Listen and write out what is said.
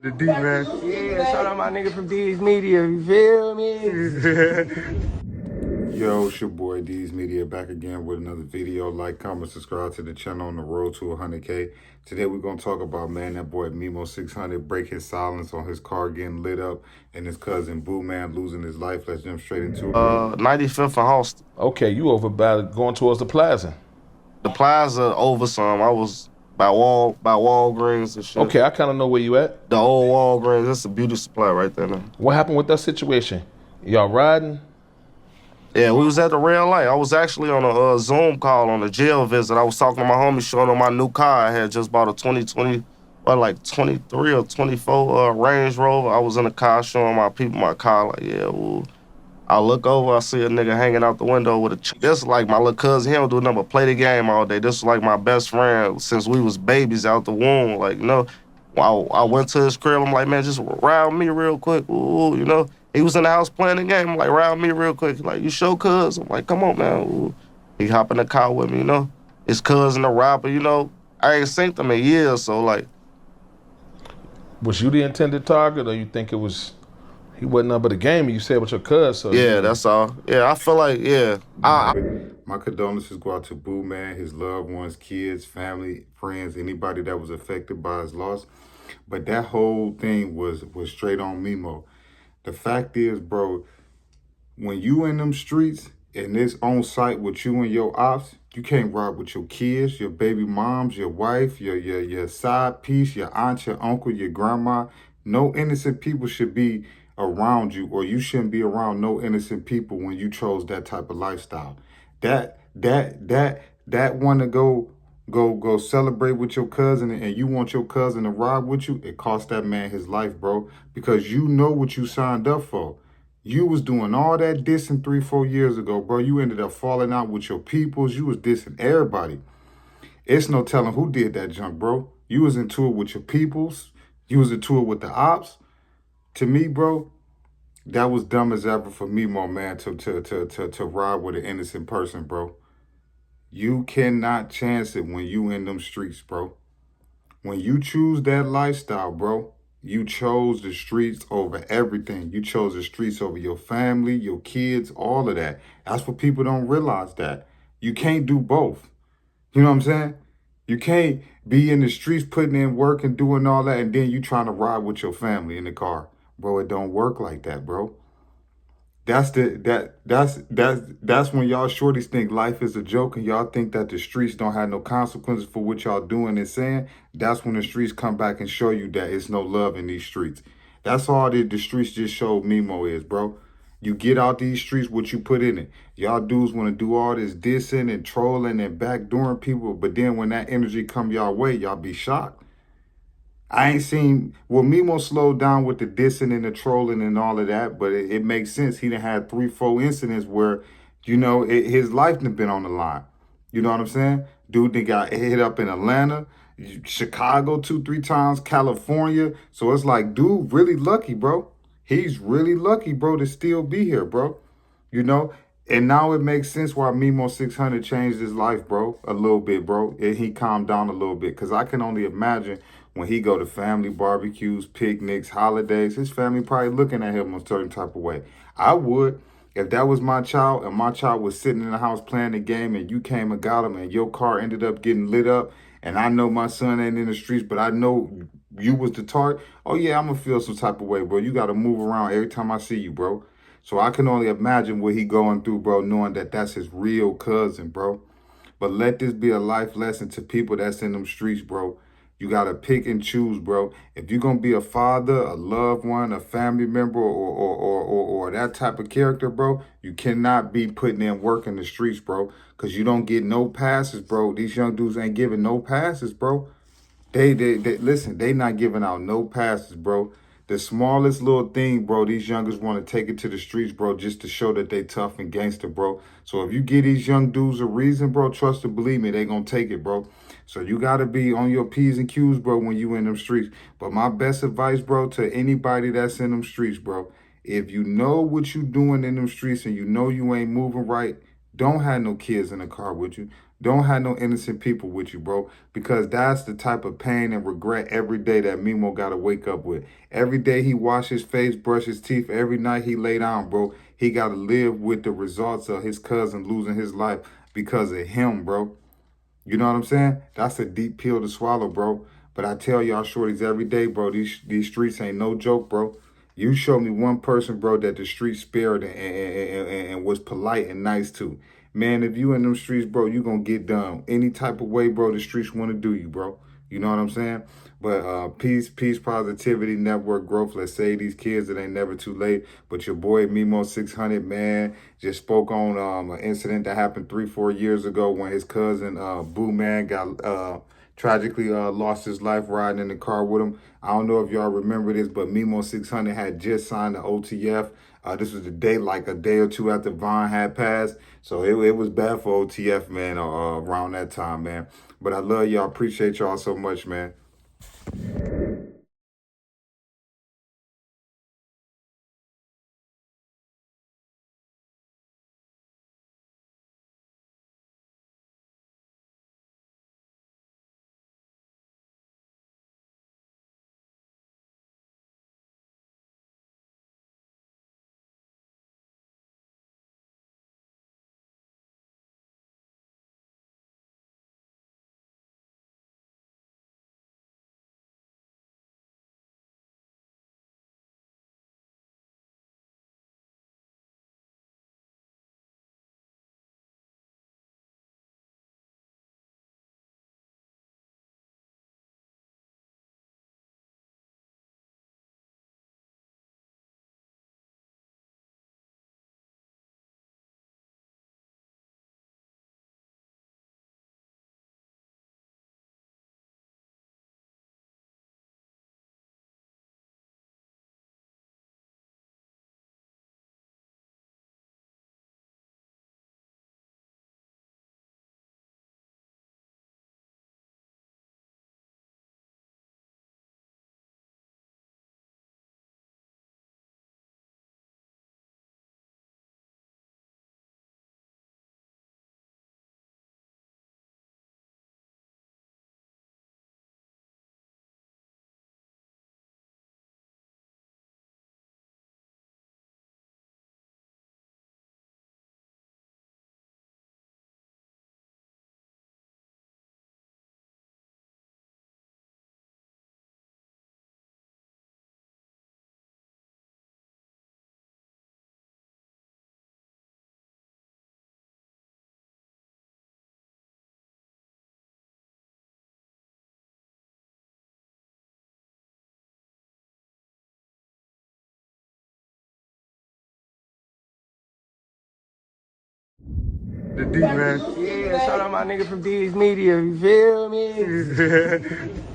The D, man. Yeah, shout out my nigga from D's Media, you feel me? Yo, it's your boy D's Media back again with another video. Like, comment, subscribe to the channel on the road to 100K. Today we're going to talk about, man, that boy MEMO600 break his silence on his car getting lit up and his cousin Booman losing his life. Let's jump straight into it, bro. 95th and Halston. Okay, you over by going towards the plaza. The plaza over some. I was by Walgreens and shit. Okay, I kind of know where you at. The old Walgreens. That's a beauty supply right there now. What happened with that situation? Y'all riding? Yeah, we was at the red light. I was actually on a Zoom call on a jail visit. I was talking to my homie, showing him my new car. I had just bought a 2020, like 23 or 24 Range Rover. I was in the car showing my people my car. Like, yeah, well. I look over, I see a nigga hanging out the window with a chick. This is like my little cousin. He don't do nothing but play the game all day. This is like my best friend since we was babies out the womb. Like, you know, I went to his crib. I'm like, man, just ride with me real quick. Ooh, you know. He was in the house playing the game. I'm like, ride with me real quick. He's like, you sure, cuz? I'm like, come on, man. Ooh. He hop in the car with me, you know. His cousin, the rapper, you know. I ain't seen them in years, so like. Was you the intended target, or you think it was? He wasn't nothing but a game, you said with your cuz. So yeah, that's all. Yeah, I feel like, yeah. My condolences go out to Boo, man, his loved ones, kids, family, friends, anybody that was affected by his loss. But that whole thing was straight on Mimo. The fact is, bro, when you in them streets and it's on site with you and your ops, you can't ride with your kids, your baby moms, your wife, your side piece, your aunt, your uncle, your grandma. No innocent people should be around you, or you shouldn't be around no innocent people when you chose that type of lifestyle. That want to go celebrate with your cousin, and you want your cousin to ride with you, it cost that man his life, bro, because you know what you signed up for. You was doing all that dissing 3-4 years ago, bro. You ended up falling out with your peoples. You was dissing everybody. It's no telling who did that junk, bro. You was into it with your peoples. You was into it with the ops. To me, bro, that was dumb as ever for Mimo, man, to ride with an innocent person, bro. You cannot chance it when you in them streets, bro. When you choose that lifestyle, bro, you chose the streets over everything. You chose the streets over your family, your kids, all of that. That's what people don't realize, that you can't do both. You know what I'm saying? You can't be in the streets putting in work and doing all that, and then you trying to ride with your family in the car. Bro, it don't work like that, bro. That's when y'all shorties think life is a joke, and y'all think that the streets don't have no consequences for what y'all doing and saying. That's when the streets come back and show you that it's no love in these streets. That's all the streets just showed Mimo is, bro. You get out these streets, what you put in it. Y'all dudes want to do all this dissing and trolling and backdooring people, but then when that energy come y'all way, y'all be shocked. I ain't seen, well, Mimo slowed down with the dissing and the trolling and all of that, but it makes sense. He done had 3-4 incidents where, you know, his life done been on the line. You know what I'm saying? Dude done got hit up in Atlanta, Chicago 2-3 times, California. So it's like, dude, really lucky, bro. He's really lucky, bro, to still be here, bro. You know? And now it makes sense why MEMO600 changed his life, bro, a little bit, bro. And he calmed down a little bit, because I can only imagine when he go to family barbecues, picnics, holidays, his family probably looking at him a certain type of way. I would, if that was my child and my child was sitting in the house playing the game and you came and got him and your car ended up getting lit up, and I know my son ain't in the streets, but I know you was the target. Oh, yeah, I'm going to feel some type of way, bro. You got to move around every time I see you, bro. So I can only imagine what he going through, bro, knowing that that's his real cousin, bro. But let this be a life lesson to people that's in them streets, bro. You got to pick and choose, bro. If you're going to be a father, a loved one, a family member, or that type of character, bro, you cannot be putting in work in the streets, bro, because you don't get no passes, bro. These young dudes ain't giving no passes, bro. They listen, they not giving out no passes, bro. The smallest little thing, bro, these youngers want to take it to the streets, bro, just to show that they tough and gangster, bro. So if you give these young dudes a reason, bro, trust and believe me, they gonna take it, bro. So you got to be on your P's and Q's, bro, when you in them streets. But my best advice, bro, to anybody that's in them streets, bro, if you know what you doing in them streets and you know you ain't moving right, Don't have no kids in the car with you. Don't have no innocent people with you, bro. Because that's the type of pain and regret every day that Mimo got to wake up with. Every day he wash his face, brush his teeth. Every night he lay down, bro. He got to live with the results of his cousin losing his life because of him, bro. You know what I'm saying? That's a deep pill to swallow, bro. But I tell y'all shorties every day, bro, these streets ain't no joke, bro. You show me one person, bro, that the street spared and was polite and nice to. Man, if you in them streets, bro, you gonna get done. Any type of way, bro, the streets want to do you, bro. You know what I'm saying? But peace, positivity, network growth. Let's say these kids, it ain't never too late. But your boy MEMO600, man, just spoke on an incident that happened 3-4 years ago when his cousin Booman got tragically lost his life riding in the car with him. I don't know if y'all remember this, but MEMO600 had just signed the OTF. This was the day, like a day or two after Vaughn had passed. So it was bad for OTF, man, around that time, man. But I love y'all. Appreciate y'all so much, man. The D, man. Yeah, shout out my nigga from D's Media, you feel me?